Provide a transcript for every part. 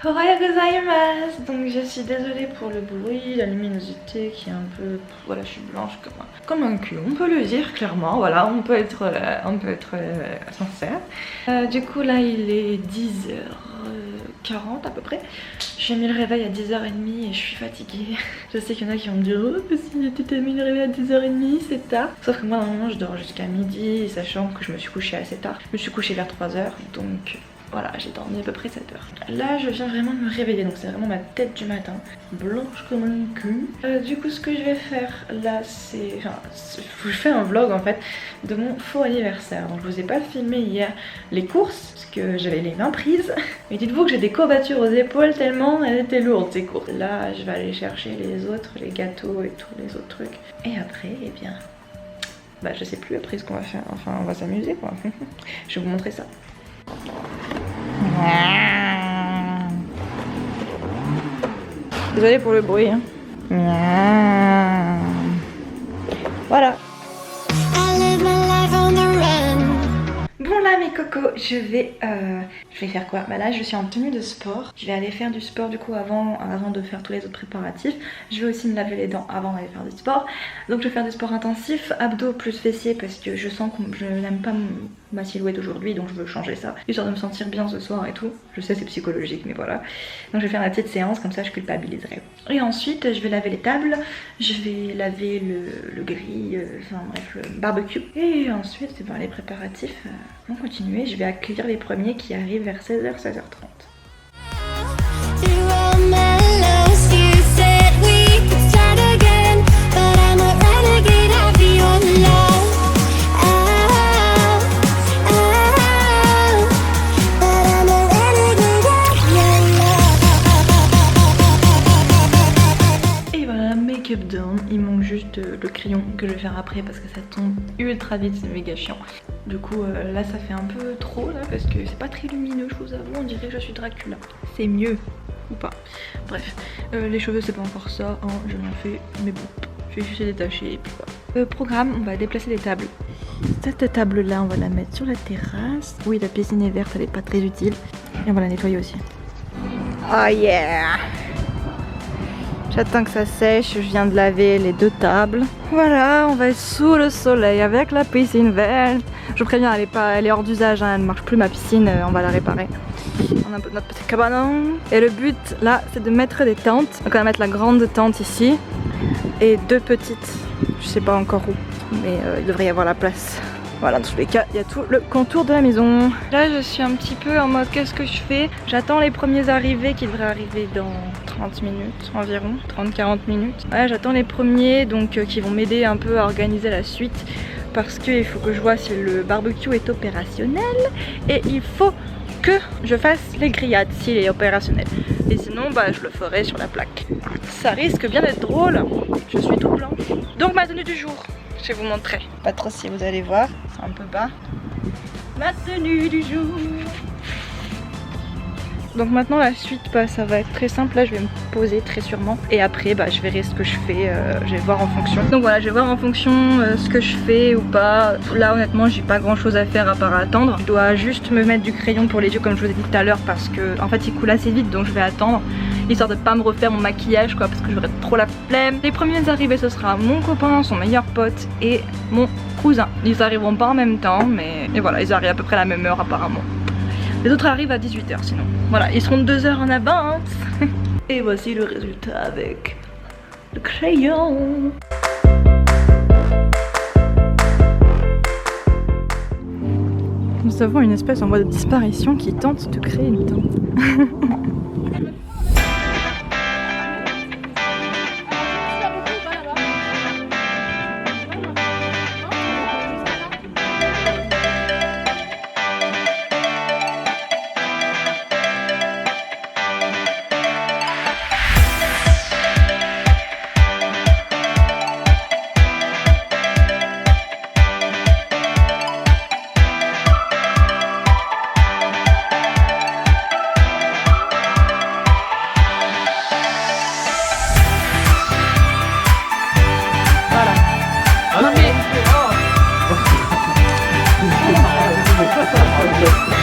Ohayou gozaimasu. Donc je suis désolée pour le bruit, la luminosité qui est un peu... Voilà, je suis blanche comme un cul, on peut le dire clairement, voilà, on peut être sincère. Du coup là il est 10h40 à peu près. J'ai mis le réveil à 10h30 et je suis fatiguée. Je sais qu'il y en a qui vont me dire oh si tu t'es mis le réveil à 10h30 c'est tard. Sauf que moi normalement je dors jusqu'à midi, sachant que je me suis couchée assez tard. Je me suis couchée vers 3h donc... Voilà, j'ai dormi à peu près 7 heures. Là, je viens vraiment de me réveiller, donc c'est vraiment ma tête du matin, blanche comme un cul. Du coup, ce que je vais faire là, c'est... Enfin, je fais un vlog en fait de mon faux anniversaire. Donc je vous ai pas filmé hier les courses, parce que j'avais les mains prises. Mais dites-vous que j'ai des courbatures aux épaules tellement elles étaient lourdes ces courses. Là, je vais aller chercher les autres, les gâteaux et tous les autres trucs. Et après, eh bien... Bah je sais plus après ce qu'on va faire, enfin on va s'amuser quoi. Je vais vous montrer ça. Désolée pour le bruit. Hein. Voilà. Bon là mes cocos, je vais faire quoi? Bah là je suis en tenue de sport. Je vais aller faire du sport du coup avant de faire tous les autres préparatifs. Je vais aussi me laver les dents avant d'aller faire du sport. Donc je vais faire du sport intensif, abdos plus fessiers parce que je sens que je n'aime pas ma silhouette aujourd'hui, donc je veux changer ça. Histoire de me sentir bien ce soir et tout. Je sais c'est psychologique mais voilà. Donc je vais faire ma petite séance, comme ça je culpabiliserai. Et ensuite je vais laver les tables, je vais laver le grill, enfin bref le barbecue. Et ensuite c'est les préparatifs vont continuer. Je vais accueillir les premiers qui arrivent vers 16h, 16h30. Il manque juste le crayon que je vais faire après parce que ça tombe ultra vite, c'est méga chiant. Du coup là ça fait un peu trop là parce que c'est pas très lumineux, je vous avoue, on dirait que je suis Dracula. C'est mieux ou pas. Bref, les cheveux c'est pas encore ça, hein, je m'en fais, mais bon, je vais juste les détacher et puis voilà. Programme, on va déplacer les tables. Cette table là on va la mettre sur la terrasse. Oui la piscine est verte, elle est pas très utile. Et on va la nettoyer aussi. Oh yeah! J'attends que ça sèche, je viens de laver les deux tables. Voilà, on va être sous le soleil avec la piscine verte. Je vous préviens, elle est hors d'usage, hein, elle ne marche plus ma piscine, on va la réparer. On a notre petit cabanon. Et le but là, c'est de mettre des tentes. Donc on va mettre la grande tente ici et deux petites, je sais pas encore où, mais il devrait y avoir la place. Voilà, dans tous les cas, il y a tout le contour de la maison. Là, je suis un petit peu en mode qu'est-ce que je fais? J'attends les premiers arrivés qui devraient arriver dans 30 minutes environ, 30-40 minutes. Voilà, j'attends les premiers donc qui vont m'aider un peu à organiser la suite parce qu'il faut que je vois si le barbecue est opérationnel et il faut que je fasse les grillades s'il est opérationnel. Et sinon, bah, je le ferai sur la plaque. Ça risque bien d'être drôle. Je suis tout blanc. Donc ma tenue du jour. Je vais vous montrer. Pas trop si vous allez voir, c'est un peu bas. Ma tenue du jour. Donc maintenant la suite, bah, ça va être très simple. Là je vais me poser très sûrement. Et après bah, je verrai ce que je fais. Je vais voir en fonction. Donc voilà, je vais voir en fonction ce que je fais ou pas. Là honnêtement j'ai pas grand chose à faire à part attendre. Je dois juste me mettre du crayon pour les yeux comme je vous ai dit tout à l'heure. Parce que en fait il coule assez vite donc je vais attendre. Histoire de pas me refaire mon maquillage quoi, parce que j'aurais trop la flemme. Les premiers arrivés ce sera mon copain, son meilleur pote et mon cousin. Ils arriveront pas en même temps mais et voilà, ils arrivent à peu près à la même heure apparemment. Les autres arrivent à 18h sinon. Voilà, ils seront 2 heures en avance. Et voici le résultat avec le crayon. Nous avons une espèce en voie de disparition qui tente de créer une tente.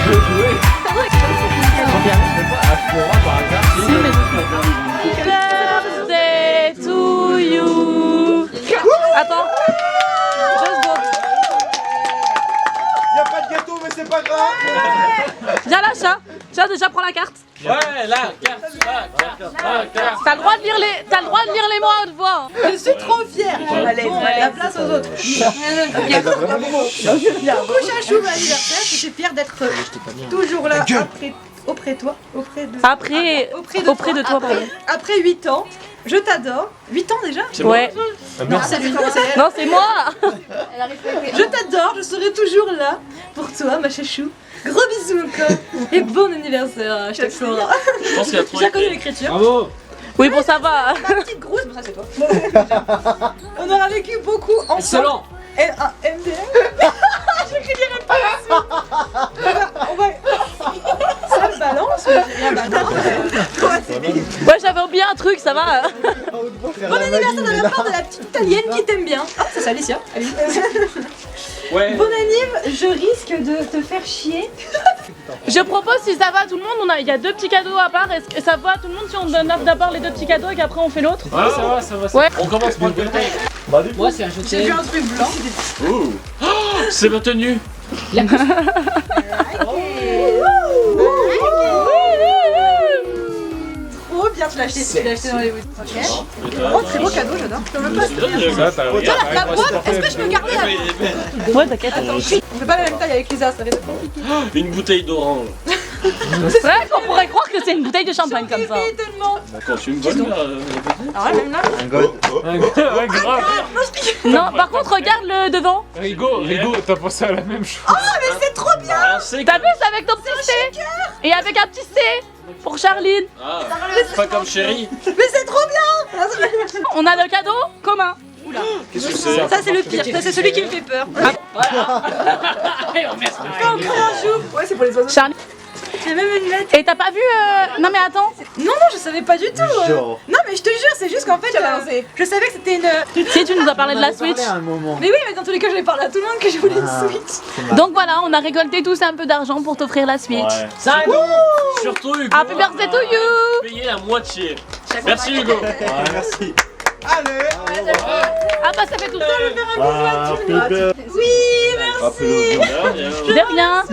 Je jouais. Par hasard. mais c'est pas grave. Viens là, chat. Chat, déjà prends la carte. Ouais, là, carte. T'as le droit de lire les mots à haute voix. Je suis trop fière. Allez, la place aux autres. Coucou Chachou, mon anniversaire. Je suis fière d'être toujours là auprès de toi. Auprès de toi, pardon. Après 8 ans. Je t'adore. 8 ans déjà? Ouais. Non, c'est lui. Non, c'est moi. Je t'adore, je serai toujours là pour toi, ma chachou. Gros bisous encore. Et bon anniversaire, je t'aime. Je pense qu'il a trouvé. J'ai connu l'écriture. Bravo. Oui, bon, ça va. Ma petite grosse, mais ça c'est toi. On aura vécu beaucoup ensemble. Excellent. MDM. Je crierai pas là-dessus. On va... Ça me balance, mais j'ai rien balance. Ouais, j'avais oublié un truc, ça va. Bon anniversaire de la part de la petite italienne qui t'aime bien. Ah, c'est ça, Alicia. Ouais. Bon anniv, je risque de te faire chier. Je propose, si ça va à tout le monde, il y a 2 petits cadeaux à part. Est-ce que ça va à tout le monde si on donne d'abord les 2 petits cadeaux et qu'après on fait l'autre? Ouais, ça va, ça va. Ouais. On commence par le côté. Moi, c'est un J'ai jeté. vu un truc blanc. Ouh. C'est ma tenue. Oh bien, tu l'as acheté dans les boutiques. Ok. Oh, très beau cadeau, j'adore. Je peux même pas. Ça, La boîte, est-ce que je peux garder la boîte? Ouais, t'inquiète. On fait pas la même taille avec Lisa, ça va être compliqué. Une bouteille d'orange. C'est vrai qu'on pourrait croire que c'est une bouteille de champagne comme ça. Oui, tellement. Quand tu me donnes là. Ah ouais, même là. Un god. Ouais, grave. Non, par contre, regarde le devant. Rigo, t'as pensé à la même chose. Oh, mais c'est trop bien. Ah, c'est T'as vu, c'est avec ton petit C. Et avec un petit C pour Charline. Ah, pas comme chérie. Mais c'est trop bien. On a le cadeau commun. Qu'est-ce que c'est? Ça, c'est le pire. Ça, c'est celui qui me fait peur. Encore un jour. Ouais, c'est pour les oiseaux. Charline. J'ai même une lettre. Et t'as pas vu Non mais attends. Non, je savais pas du tout. Genre. Non, mais je te jure, c'est juste qu'en fait, je savais que c'était une. Si tu nous as parlé de la Switch. À un moment. Mais oui, mais dans tous les cas, j'avais parlé à tout le monde que je voulais une Switch. Donc voilà, on a récolté tous un peu d'argent pour t'offrir la Switch. C'est un don. Surtout Hugo. Happy birthday to you. Payé à moitié. Merci Hugo. Merci. Allez. Ah bah ça fait tout ça. Oui, merci. De rien.